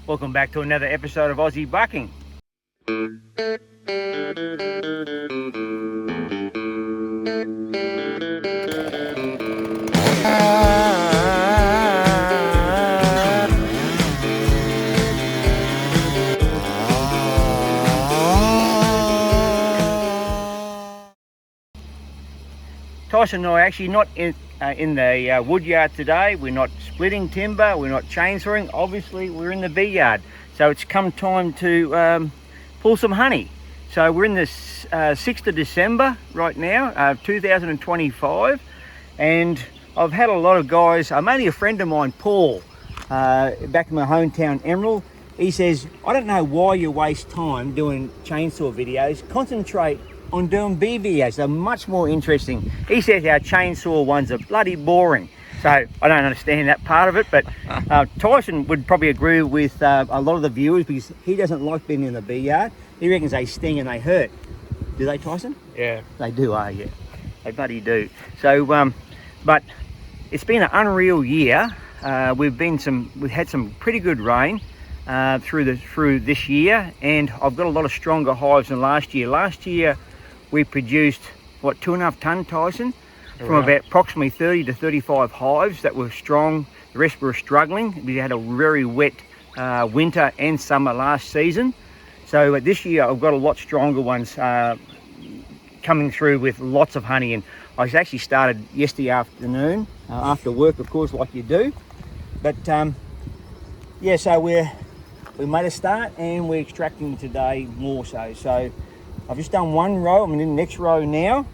Welcome back to another episode of Aussie Bucking. Tyson and I are actually not in the wood yard today. We're not splitting timber, we're not chainsawing. Obviously we're in the bee yard, so it's come time to pull some honey. So we're in the 6th of December right now, 2025, and I've had a lot of guys, mainly a friend of mine, Paul, back in my hometown Emerald. He says, I don't know why you waste time doing chainsaw videos, concentrate on doing bee videos. They're much more interesting. He says our chainsaw ones are bloody boring. So I don't understand that part of it, but Tyson would probably agree with a lot of the viewers because he doesn't like being in the bee yard. He reckons they sting and they hurt. Do they, Tyson? Yeah. They do, yeah. They bloody do. So, but it's been an unreal year. We've had some pretty good rain through this year, and I've got a lot of stronger hives than last year. Last year we produced, what, 2.5 tonne, Tyson? From about approximately 30 to 35 hives that were strong. The rest were struggling. We had a very wet winter and summer last season. So this year I've got a lot stronger ones coming through with lots of honey. And I actually started yesterday afternoon, after work, of course, like you do. But yeah, so we made a start and we're extracting today more so. So I've just done one row, I'm in the next row now,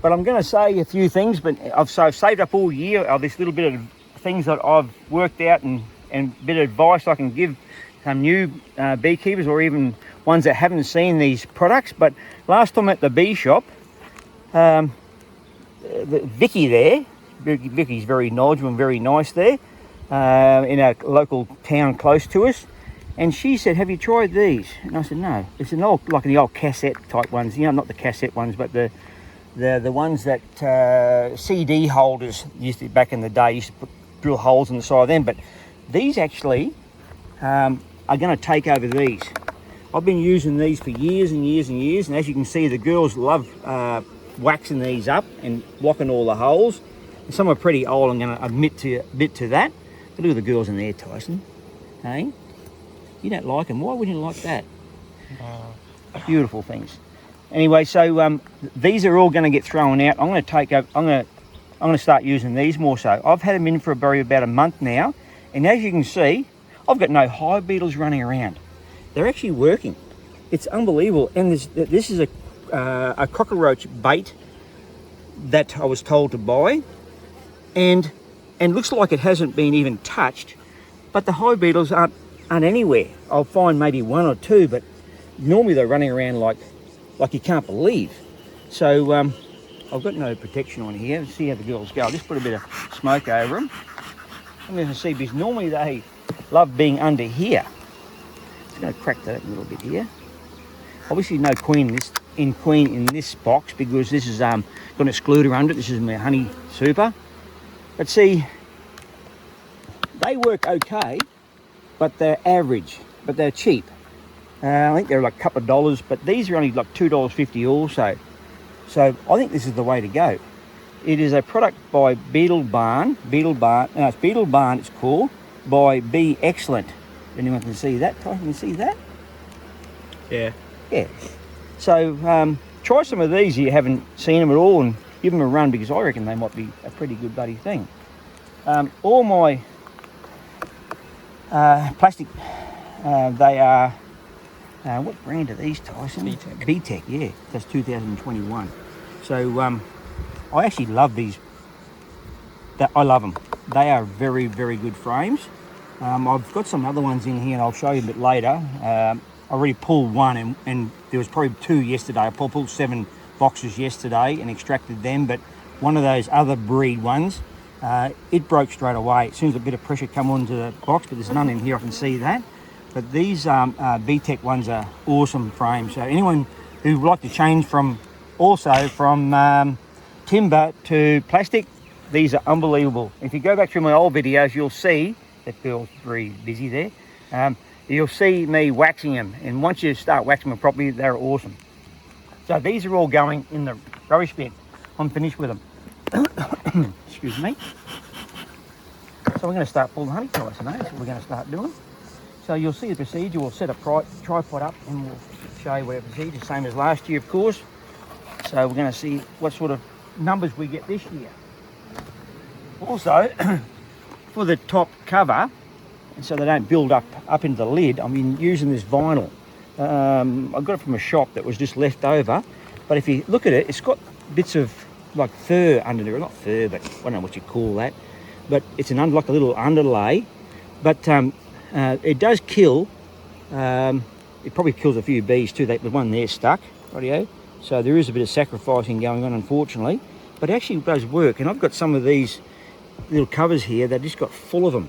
but I'm going to say a few things, but I've saved up all year of this little bit of things that I've worked out and a bit of advice I can give some new beekeepers or even ones that haven't seen these products. But last time at the bee shop, Vicky there, Vicky's very knowledgeable and very nice there, in a local town close to us. And she said, have you tried these? And I said, no. It's an old, like the old cassette type ones, you know, not the cassette ones, but the ones that CD holders used to, back in the day, used to drill holes in the side of them. But these actually are going to take over these. I've been using these for years and years and years. And as you can see, the girls love waxing these up and blocking all the holes. And some are pretty old, I'm going to admit to that. But look at the girls in there, Tyson. Hey? You don't like them. Why wouldn't you like that? Beautiful things. Anyway, so these are all going to get thrown out. I'm going to start using these more so. I've had them in for about a month now, and as you can see, I've got no hive beetles running around. They're actually working. It's unbelievable. And this is a cockroach bait that I was told to buy, and looks like it hasn't been even touched, but the hive beetles aren't anywhere. I'll find maybe one or two, but normally they're running around like you can't believe. So I've got no protection on here. Let's see how the girls go. I'll just put a bit of smoke over them. I'm going to see, because normally they love being under here. Just going to crack that a little bit here. Obviously no queen in this box, because this is got an excluder under it. This is my honey super. But see, they work okay, but they're average, but they're cheap. I think they're like a couple of dollars, but these are only like $2.50 also. So I think this is the way to go. It is a product by Beetle Barn, it's Beetle Barn it's called, by Be Excellent. Anyone can see that? Can you see that? Yeah. Yeah. So try some of these if you haven't seen them at all and give them a run, because I reckon they might be a pretty good bloody thing. All my plastic, they are, what brand are these, Tyson? Beetek, yeah, that's 2021. So I actually love these. I love them. They are very, very good frames. I've got some other ones in here and I'll show you a bit later. I already pulled one and there was probably two yesterday. I pulled 7 boxes yesterday and extracted them, but one of those other breed ones, it broke straight away. As soon as a bit of pressure come onto the box, but there's none in here, I can see that. But these Beetek ones are awesome frames. So anyone who would like to change from timber to plastic, these are unbelievable. If you go back through my old videos, you'll see that girl's very busy there. you'll see me waxing them, and once you start waxing them properly, they're awesome. So these are all going in the rubbish bin. I'm finished with them. Excuse me. So we're going to start pulling honey, Tyson, eh? That's what we're going to start doing. So you'll see the procedure. We'll set a tripod up and we'll show you what the procedure, same as last year, of course. So we're going to see what sort of numbers we get this year. Also, for the top cover, so they don't build up into the lid, I'm using this vinyl. I got it from a shop that was just left over, but if you look at it, it's got bits of like fur under there. Not fur, but I don't know what you call that, but it's like a little underlay. But it does kill, it probably kills a few bees too. The one there stuck, rightio. So there is a bit of sacrificing going on, unfortunately, but it actually does work. And I've got some of these little covers here that just got full of them.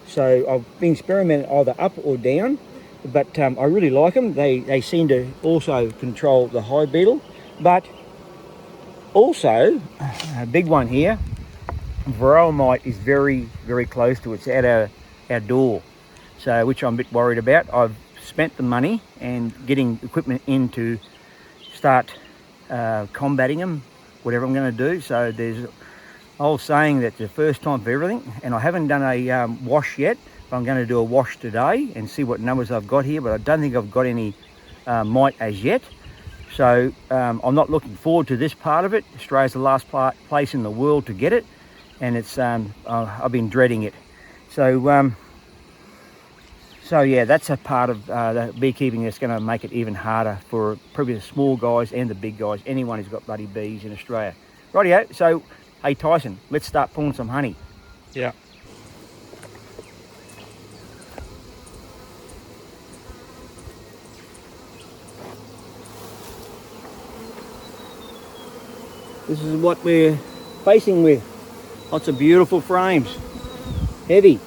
So I've been experimenting either up or down, but I really like them. They seem to also control the hive beetle, but also a big one here, Varroa mite is very, very close to it. It's at our door, so which I'm a bit worried about. I've spent the money and getting equipment in to start combating them, whatever I'm going to do. So there's old saying that the first time for everything, and I haven't done a wash yet, but I'm going to do a wash today and see what numbers I've got here, but I don't think I've got any mite as yet. So I'm not looking forward to this part of it. Australia's the last place in the world to get it, and it's I've been dreading it. So yeah, that's a part of the beekeeping that's going to make it even harder for probably the small guys and the big guys, anyone who's got bloody bees in Australia. Rightio, so hey Tyson, let's start pulling some honey. Yeah. This is what we're facing with. Lots of beautiful frames. Heavy.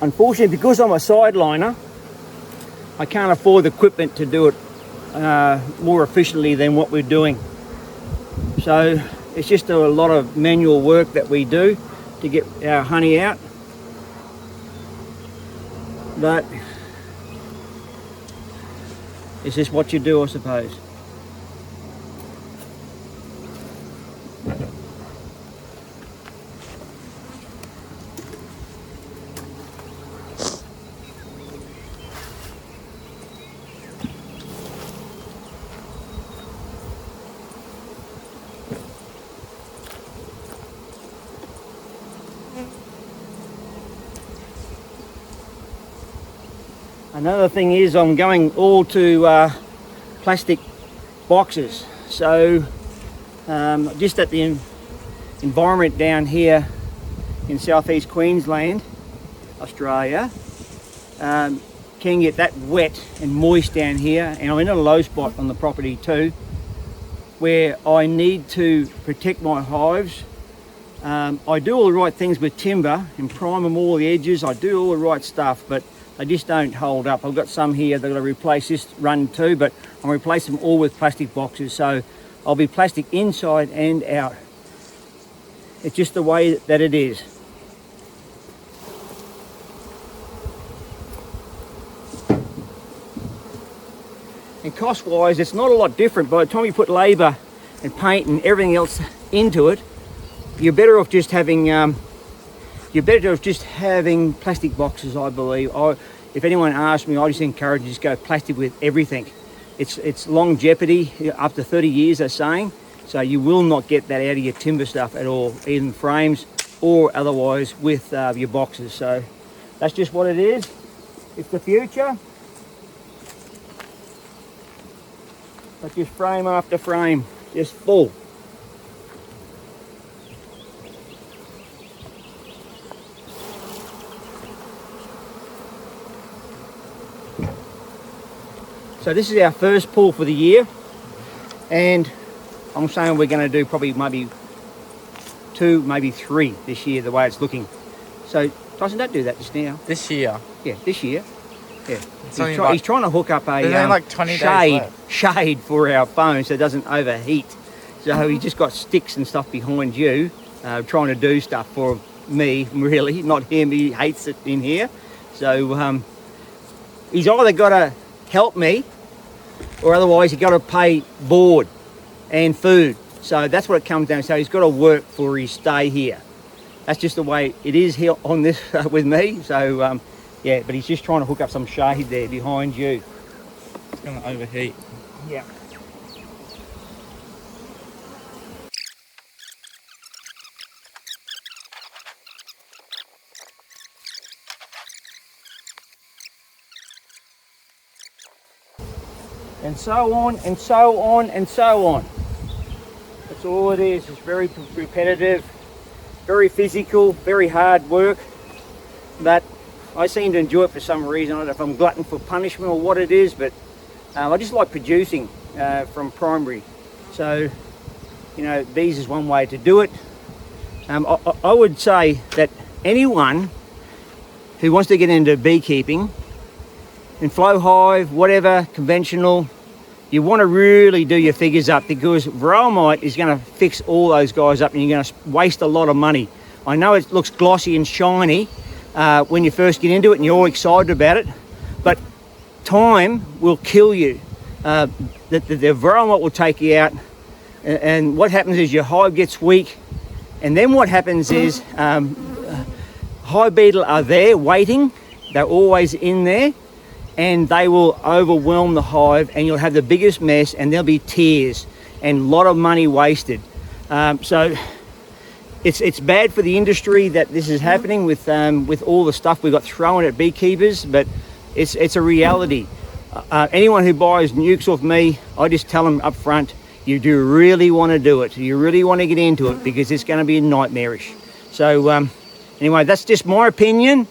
Unfortunately, because I'm a sideliner, I can't afford the equipment to do it more efficiently than what we're doing. So it's just a lot of manual work that we do to get our honey out. But it's just what you do, I suppose. Another thing is I'm going all to plastic boxes. So just at the environment down here in southeast Queensland, Australia, can get that wet and moist down here, and I'm in a low spot on the property too, where I need to protect my hives. I do all the right things with timber and prime them all the edges. I do all the right stuff, but they just don't hold up. I've got some here that I've got to replace this run too, but I'm replacing them all with plastic boxes. So I'll be plastic inside and out. It's just the way that it is. And cost-wise, it's not a lot different. By the time you put labour and paint and everything else into it, you're better off just having plastic boxes, I believe. If anyone asks me, I just encourage you to just go plastic with everything. It's longevity, up to 30 years, they're saying. So you will not get that out of your timber stuff at all, even frames or otherwise with your boxes. So that's just what it is. It's the future. But just frame after frame, just full. So this is our first pull for the year, and I'm saying we're going to do probably maybe 2, maybe 3 this year, the way it's looking. So Tyson, don't do that just now. This year? Yeah, this year. Yeah. It's He's trying to hook up a there's only like 20 days shade for our phone so it doesn't overheat. So he just got sticks and stuff behind you, trying to do stuff for me, really, not him. He hates it in here. So he's either got to help me or otherwise he's got to pay board and food. So that's what it comes down to. So he's got to work for his stay here. That's just the way it is here on this with me. So yeah, but he's just trying to hook up some shade there behind you. It's going to overheat. Yeah. And so on and so on and so on. That's all it is. It's very repetitive, very physical, very hard work. But I seem to enjoy it for some reason. I don't know if I'm glutton for punishment or what it is, but I just like producing from primary. So, you know, bees is one way to do it. I would say that anyone who wants to get into beekeeping, in flow hive, whatever, conventional, you want to really do your figures up, because Varroa mite is going to fix all those guys up and you're going to waste a lot of money. I know it looks glossy and shiny when you first get into it and you're all excited about it, but time will kill you. The Varroa mite will take you out, and what happens is your hive gets weak, and then what happens is hive beetle are there waiting. They're always in there, and they will overwhelm the hive and you'll have the biggest mess, and there'll be tears and a lot of money wasted. So it's bad for the industry that this is happening with all the stuff we got thrown at beekeepers, but it's a reality. Anyone who buys nukes off me, I just tell them up front, you do really want to do it. You really want to get into it, because it's going to be nightmarish. So anyway, that's just my opinion.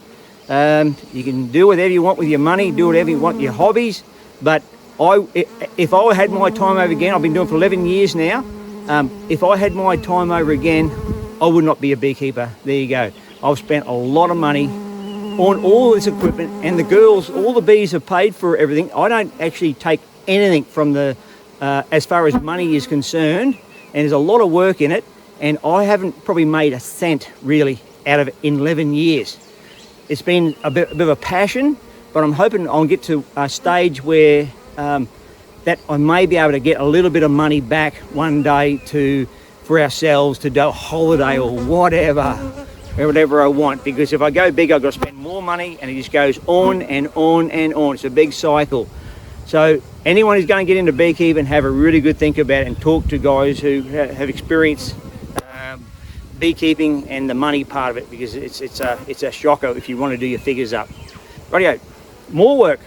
You can do whatever you want with your money, do whatever you want with your hobbies, but if I had my time over again, I've been doing it for 11 years now, if I had my time over again, I would not be a beekeeper. There you go. I've spent a lot of money on all this equipment, and the girls, all the bees have paid for everything. I don't actually take anything from the, as far as money is concerned, and there's a lot of work in it, and I haven't probably made a cent really out of it in 11 years. It's been a bit of a passion, but I'm hoping I'll get to a stage where that I may be able to get a little bit of money back one day for ourselves to do a holiday or whatever I want. Because if I go big, I've got to spend more money, and it just goes on and on and on. It's a big cycle. So anyone who's going to get into beekeeping, have a really good think about it and talk to guys who have experienced beekeeping and the money part of it, because it's a shocker if you want to do your figures up. Rightio, more work.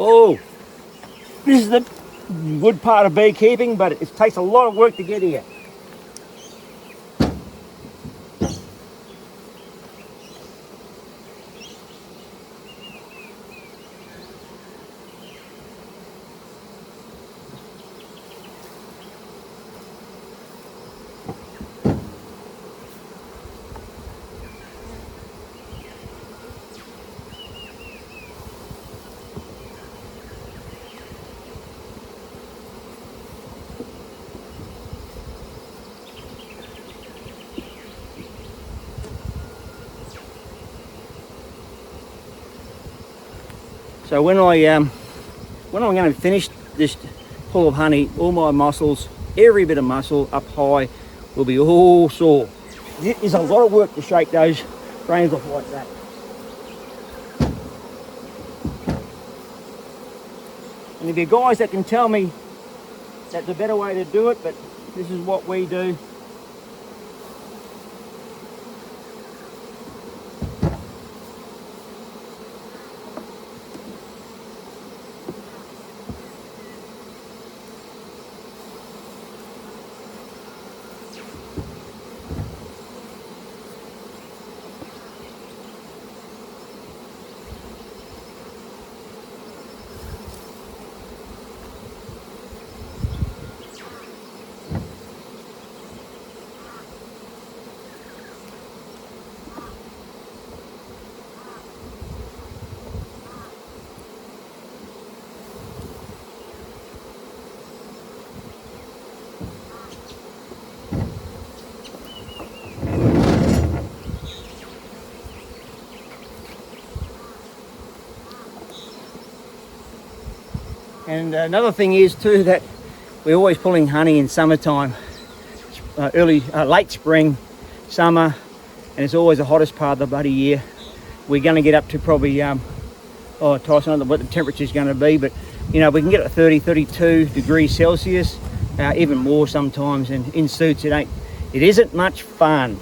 Oh, this is the good part of beekeeping, but it takes a lot of work to get here. So when I'm going to finish this pull of honey, all my muscles, every bit of muscle up high will be all sore. It is a lot of work to shake those frames off like that. And if you're guys that can tell me that's a better way to do it, but this is what we do. And another thing is too that we're always pulling honey in summertime, late spring, summer, and it's always the hottest part of the bloody year. We're going to get up to probably, Tyson, I don't know what the temperature is going to be, but you know, we can get at 30, 32 degrees Celsius, even more sometimes, and in suits it isn't much fun.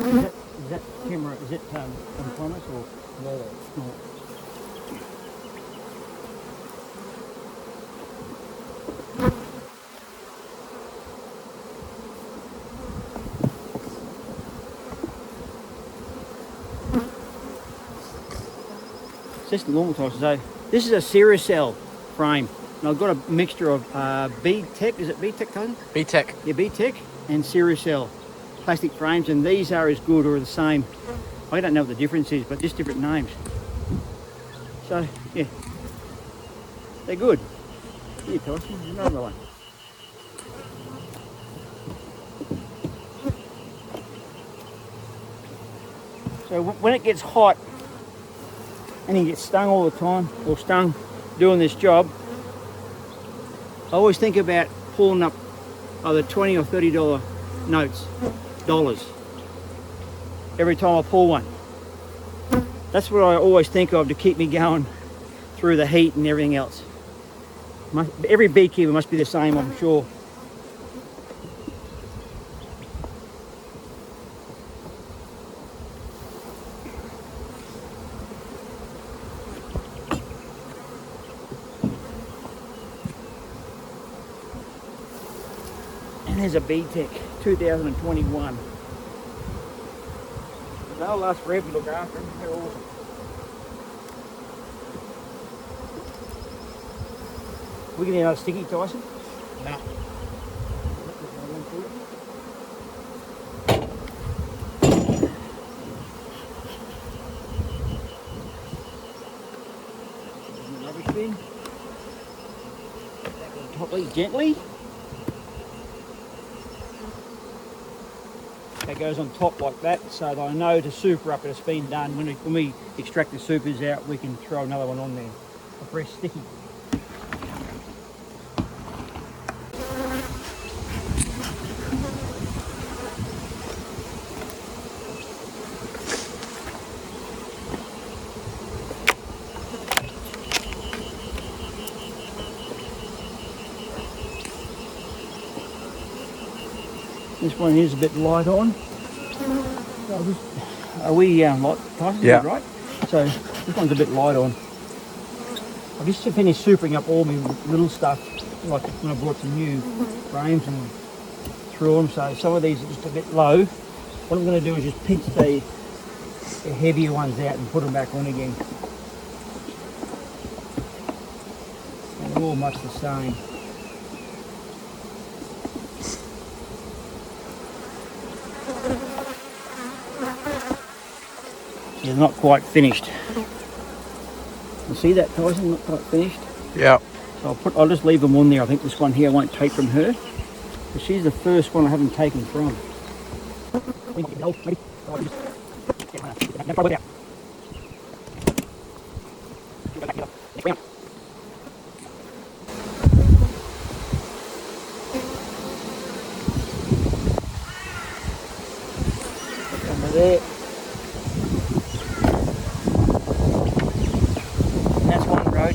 Is that camera, is it on us or? No. No. It's just a normal toss. So this is a Sericel frame. And I've got a mixture of B-Tech, is it B-Tech, cousin? B-Tech. Yeah, B-Tech and Sericel plastic frames, and these are as good or the same I don't know what the difference is, but just different names. So, yeah. They're good. Here, Tyson, there's another one. So when it gets hot and you get stung all the time, or stung doing this job, I always think about pulling up either $20 or $30 notes, dollars, every time I pull one. That's what I always think of to keep me going through the heat and everything else. Every beekeeper must be the same, I'm sure. And there's a BTEC 2021. They'll last forever to look after them. They're awesome. We can get another sticky, Tyson? No. Rubbish bin. Toply, gently. That goes on top like that, so that I know to super up it, it's been done. When we extract the supers out, we can throw another one on there. A fresh sticky. This one is a bit light on. Are we light, Tyson? Yeah. Right? So this one's a bit light on. I've just finished supering up all my little stuff, like when I brought some new frames and threw them. So some of these are just a bit low. What I'm going to do is just pinch the heavier ones out and put them back on again. And they're all much the same. They're not quite finished. You see that, Tyson? Not quite finished. Yeah. So I'll just leave them on there. I think this one here I won't take from her. But she's the first one I haven't taken from. Over there.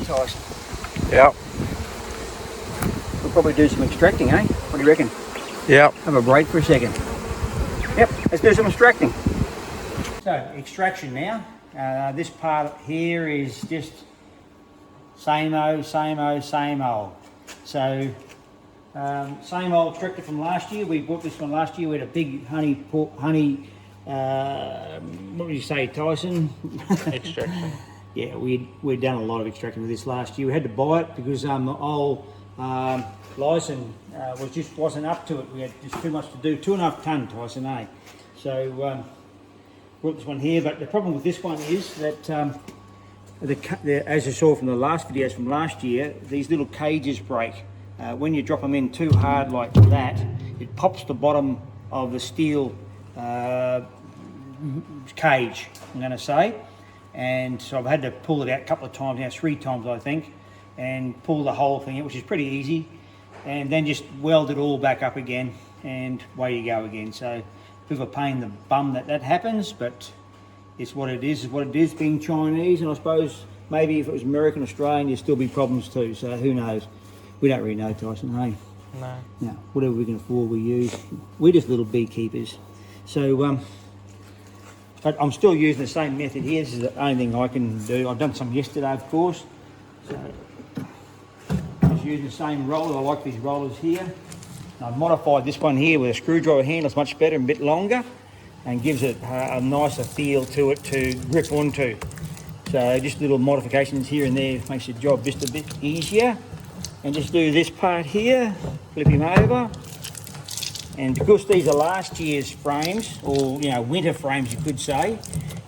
Tyson. Yep. We'll probably do some extracting, eh? What do you reckon? Yep. Have a break for a second. Yep, let's do some extracting. So, extraction now. This part here is just same old, same old, same old. So, same old extractor from last year. We bought this one last year. We had a big honey, what would you say, Tyson? Extraction. Yeah, we'd done a lot of extracting with this last year. We had to buy it because the old license wasn't up to it. We had just too much to do. 2.5 tonne, Tyson, eh? So brought this one here. But the problem with this one is that as you saw from the last videos from last year, these little cages break. When you drop them in too hard like that, it pops the bottom of the steel cage, I'm going to say. And so I've had to pull it out a couple of times now, 3 times I think, and pull the whole thing out, which is pretty easy, and then just weld it all back up again, and away you go again. So a bit of a pain in the bum that happens, but it's what it is. It's what it is being Chinese, and I suppose maybe if it was American, Australian, there'd still be problems too. So who knows? We don't really know, Tyson, hey? No. No, whatever we can afford, we use. We're just little beekeepers. So but I'm still using the same method here. This is the only thing I can do. I've done some yesterday, of course. So just using the same roller. I like these rollers here. And I've modified this one here with a screwdriver handle. It's much better and a bit longer, and gives it a nicer feel to it to grip onto. So just little modifications here and there makes your job just a bit easier. And just do this part here, flip him over. And because these are last year's frames, or winter frames you could say,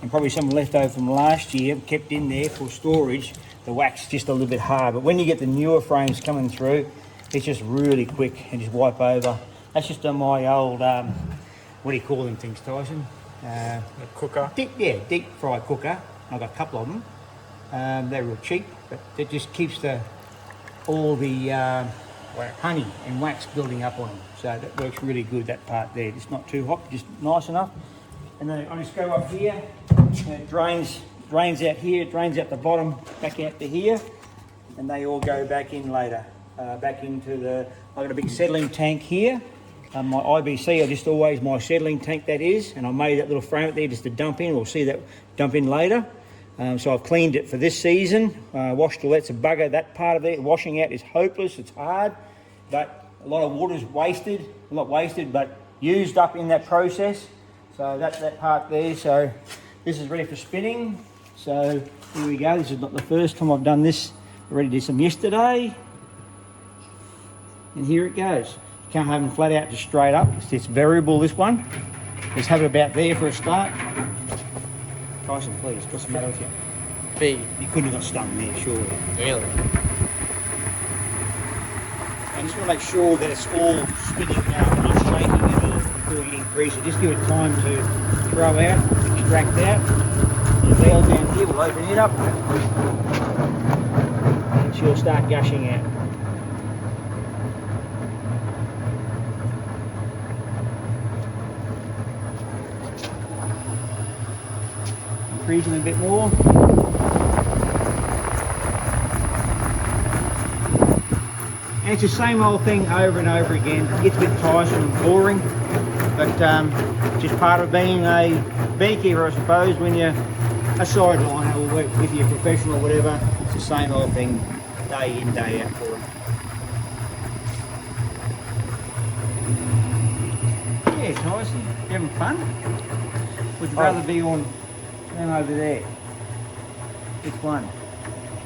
and probably some left over from last year kept in there for storage, the wax just a little bit hard. But when you get the newer frames coming through, it's just really quick and just wipe over. That's just on my old, what do you call them things, Tyson? The cooker. Deep fry cooker. I've got a couple of them. They're real cheap, but it just keeps all the honey and wax building up on them. So that works really good, that part there. It's not too hot, just nice enough. And then I just go up here, and it drains out here, it drains out the bottom, back out to here, and they all go back in later. Back into I've got a big settling tank here. My IBC, just always my settling tank that is, and I made that little frame up there just to dump in. We'll see that dump in later. So I've cleaned it for this season, washed all that's a bugger. That part of it, washing out is hopeless, it's hard, but a lot of water's wasted, not wasted, but used up in that process. So that's that part there. So this is ready for spinning. So here we go. This is not the first time I've done this. I already did some yesterday. And here it goes. You can't have them flat out just straight up. It's variable, this one. Let's have it about there for a start. Tyson, please, what's the matter with you? B. You couldn't have got stung there, surely. Really? I just want to make sure that it's all spinning out, not shaking at all before you increase it. Just give it time to throw out, extract out. The valve down here will open it up and she'll start gushing out. Increasing a bit more. And it's the same old thing over and over again. It gets a bit tiresome and boring, but just part of being a beekeeper, I suppose. When you're a sideliner or work with your professional or whatever, it's the same old thing day in, day out for them. Yeah, Tyson, you having fun? Would you rather be on them over there? Which one?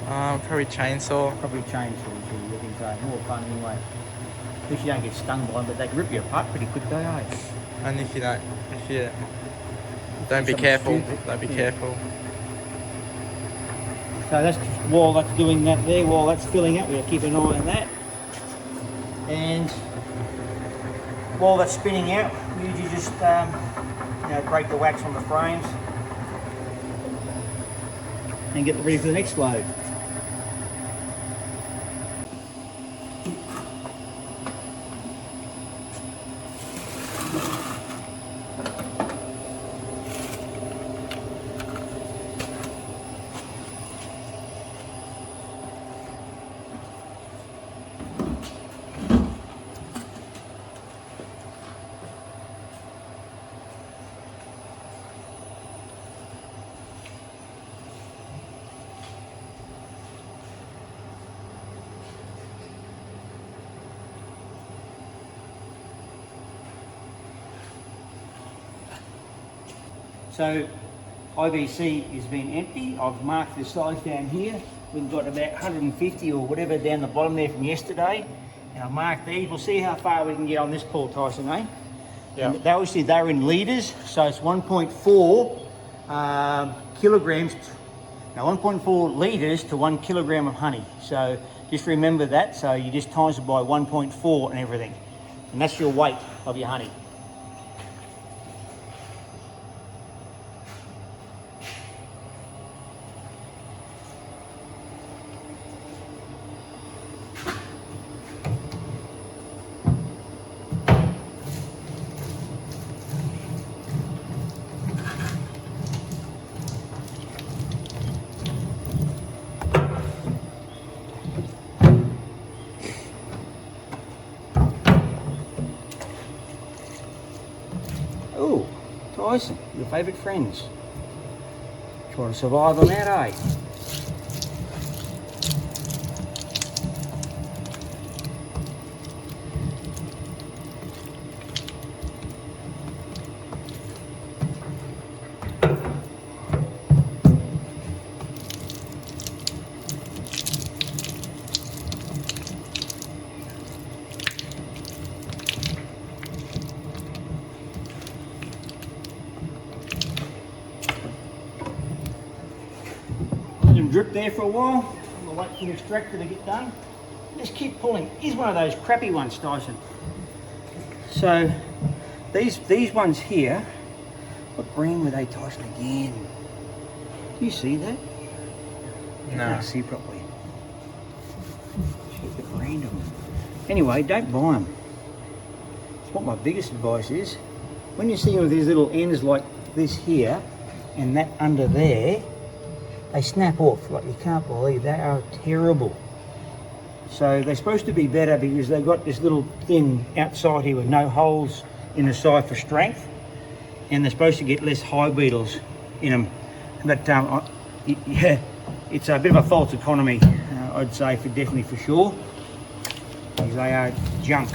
Probably chainsaw. Probably chainsaw. More fun anyway. At least you don't get stung by them, but they can rip you apart pretty quick, though, eh? And if you don't be careful, don't be careful. So that's while that's doing that there, while that's filling up, we'll keep an eye on that. And while that's spinning out, we usually just break the wax on the frames and get ready for the next load. So IBC has been empty. I've marked the size down here. We've got about 150 or whatever down the bottom there from yesterday. And I've marked these. We'll see how far we can get on this pool, Tyson, eh? Yeah. And obviously they're in litres, so it's 1.4 kilograms. Now 1.4 litres to 1 kilogram of honey. So just remember that. So you just times it by 1.4 and everything. And that's your weight of your honey. Oh, Tyson, your favourite friends. Trying to survive on that, eh? drip there for a while. We'll wait for the extractor to get done. Just keep pulling. Here's one of those crappy ones, Tyson. So these ones here, what brand were they, Tyson, again? Do you see that? No. I can't see properly. Check the brand of them. Anyway, don't buy them. That's what my biggest advice is. When you see them with these little ends like this here and that under there, they snap off like you can't believe. They are terrible. So they're supposed to be better because they've got this little thin outside here with no holes in the side for strength, and they're supposed to get less hive beetles in them. But yeah, it's a bit of a false economy, I'd say, definitely for sure, because they are junk.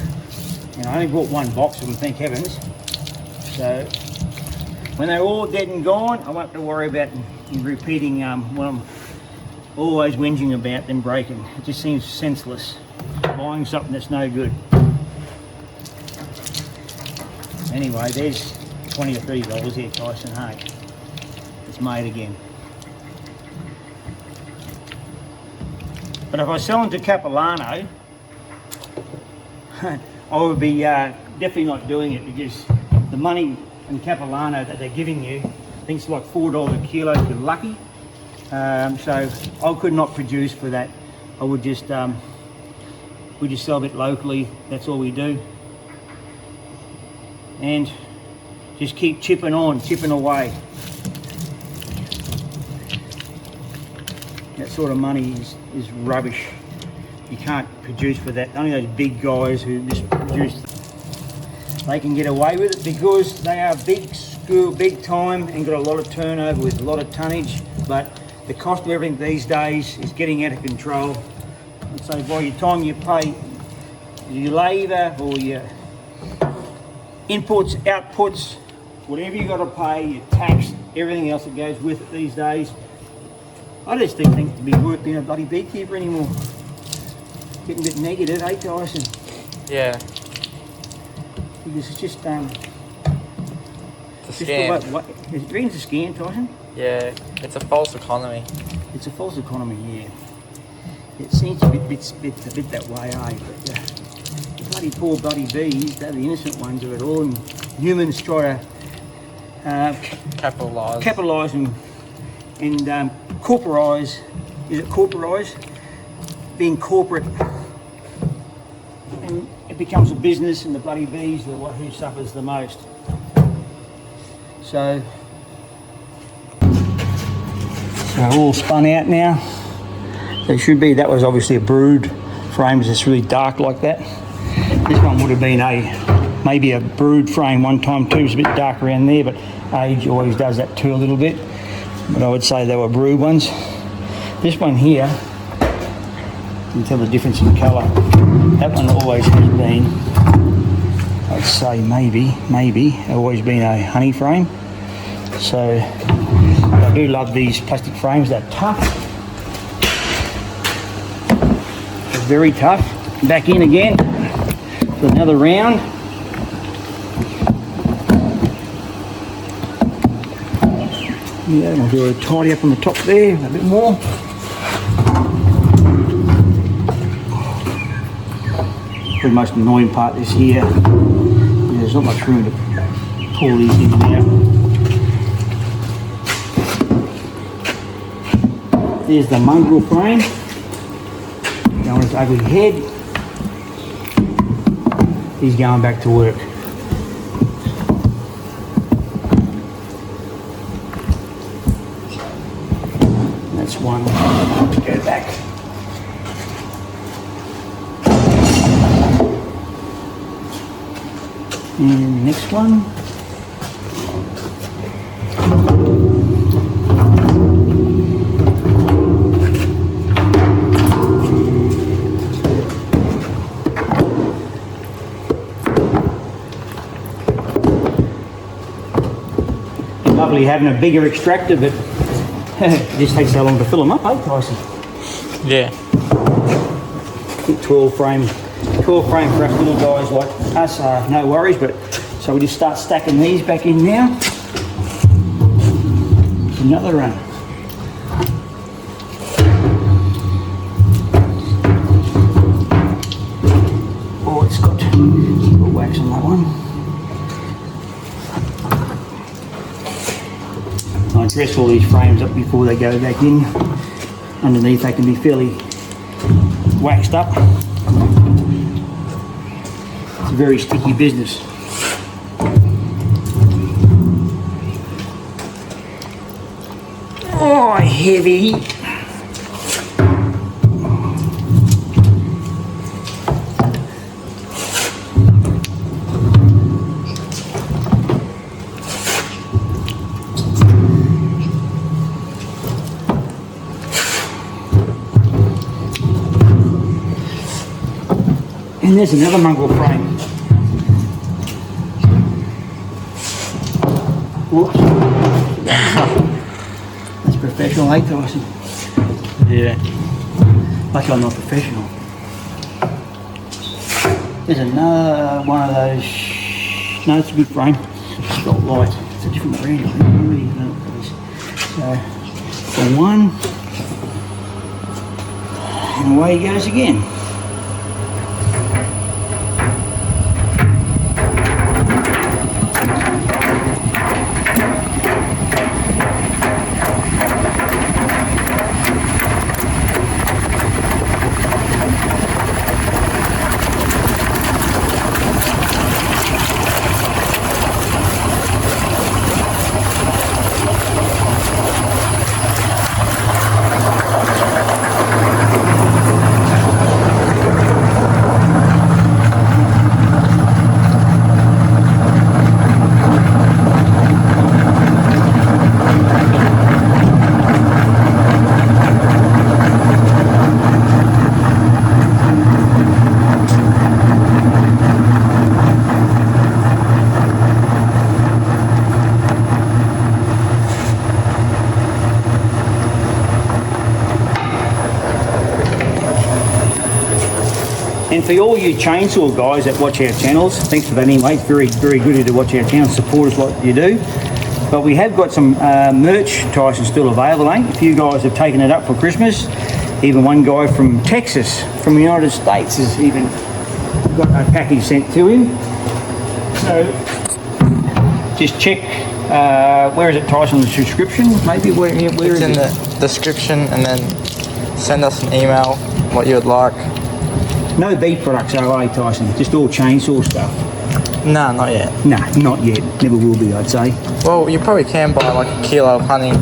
And I only bought one box of them, thank heavens. So when they're all dead and gone, I won't have to worry about repeating what I'm always whinging about them breaking. It just seems senseless, buying something that's no good. Anyway, there's 20 or 30 dollars here, Tyson, hey. It's made again. But if I sell them to Capilano, I would be definitely not doing it, because the money in Capilano that they're giving you, I think it's like $4 a kilo if you're lucky. So I could not produce for that. I would just we just sell a bit locally. That's all we do, and just keep chipping on, chipping away. That sort of money is rubbish. You can't produce for that. Only those big guys who just produce, they can get away with it because they are big school, big time, and got a lot of turnover with a lot of tonnage. But the cost of everything these days is getting out of control. And so by the time you pay your labour or your inputs, outputs, whatever you got to pay, your tax, everything else that goes with it these days, I just don't think to be worth being a bloody beekeeper anymore. Getting a bit negative, eh, Tyson? Yeah. Because it's just It's a scam. Do you reckon it's a scam, Tyson? Yeah, it's a false economy. It's a false economy, yeah. It seems to be a bit that way, eh? But the bloody poor bloody bees, they're the innocent ones of it all, and humans try to capitalise and corporise. Is it corporise? Being corporate, and it becomes a business, and the bloody bees are who suffers the most. So all spun out now. So it should be, that was obviously a brood frame, it's really dark like that. This one would have been maybe a brood frame one time too. It's a bit dark around there, but age always does that too a little bit. But I would say they were brood ones. This one here, you can tell the difference in colour. That one always has been, I'd say maybe always been a honey frame. So I do love these plastic frames. They're tough. They're very tough. Back in again for another round. Yeah, and I'll do a tidy up on the top there a bit more. The most annoying part is here. There's not much room to pull these in and out. There's the mongrel frame. Going with its ugly head. He's going back to work. That's one. Go back. And the next one. Lovely having a bigger extractor, but it just takes so long to fill them up, eh, Tyson? Yeah. 12 frame for us little guys like us, no worries, but so we just start stacking these back in now. Another run. dress all these frames up before they go back in. Underneath they can be fairly waxed up. It's a very sticky business. Oh, heavy. And there's another mongrel frame. Whoops. That's professional, eh, Tyson? Yeah. Lucky I'm not professional. There's another one of those. No, it's a good frame. It's got light. It's a different brand. I don't really know what it is. So, for one, and away he goes again. And for all you chainsaw guys that watch our channels, thanks for that anyway. It's very, very good to watch our channel, support us like you do. But we have got some merch, Tyson, still available, eh? A few guys have taken it up for Christmas. Even one guy from Texas, from the United States, has even got a package sent to him. So just check, where is it, Tyson, the subscription? Maybe where is it? It's in the description, and then send us an email what you would like. No beef products, are they, Tyson? Just all chainsaw stuff? No, not yet. No, not yet. Never will be, I'd say. Well, you probably can buy like a kilo of honey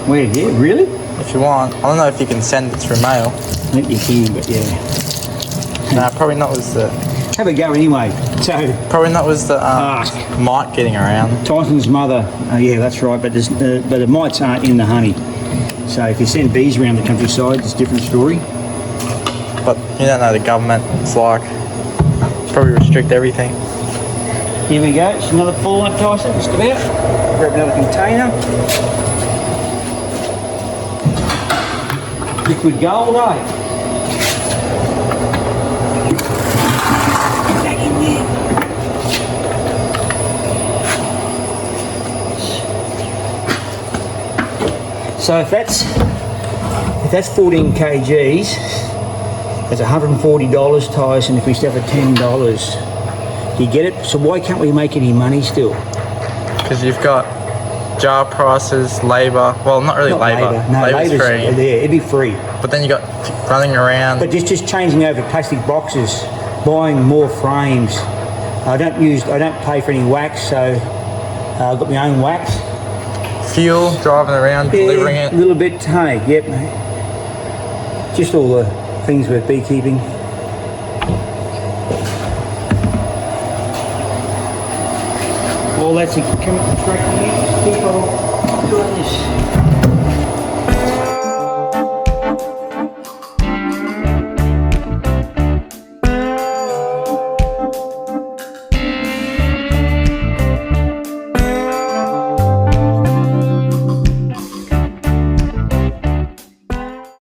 Where, yeah, really? if you want. I don't know if you can send it through mail. I think you can, but yeah. No, probably not with the Have a go anyway. So, mite getting around. Tyson's mother, yeah, that's right, but the mites aren't in the honey. So if you send bees around the countryside, it's a different story. But you don't know the government. It's like probably restrict everything. Here we go. It's another full one, Tyson, just about. Grab another container. Liquid gold, eh? Back in there. So if that's 14 kgs, that's $140, Tyson, if we start for $10. Do you get it? So why can't we make any money still? Because you've got jar prices, labour. Well, not really labour. No, labour's free. Yeah, it'd be free. But then you got running around. But just changing over plastic boxes, buying more frames. I don't pay for any wax, so I've got my own wax. Fuel, driving around, delivering it. A little bit, hey, yep. Just all the things with beekeeping. All that's extracting it. Keep on doing this.